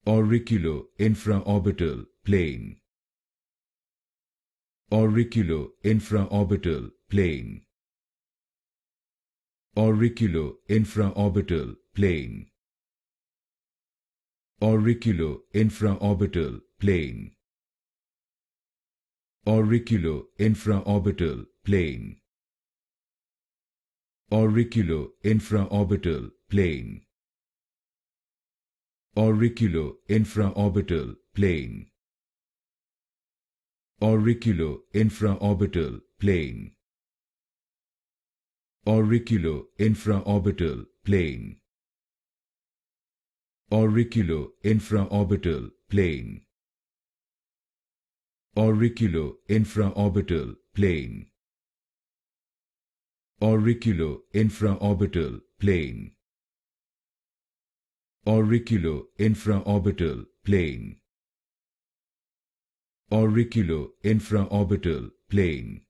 Auriculo-infraorbital plane. Auriculo-infraorbital plane. Auriculo-infraorbital plane. Auriculo-infraorbital plane. Auriculo-infraorbital plane. Auriculo-infraorbital plane. Auriculo-infraorbital plane. Auriculo-infraorbital plane. Auriculo-infraorbital plane. Auriculo-infraorbital plane. Auriculo-infraorbital plane. Auriculo-infraorbital plane. Auriculo-infraorbital plane. Auriculo-infraorbital plane.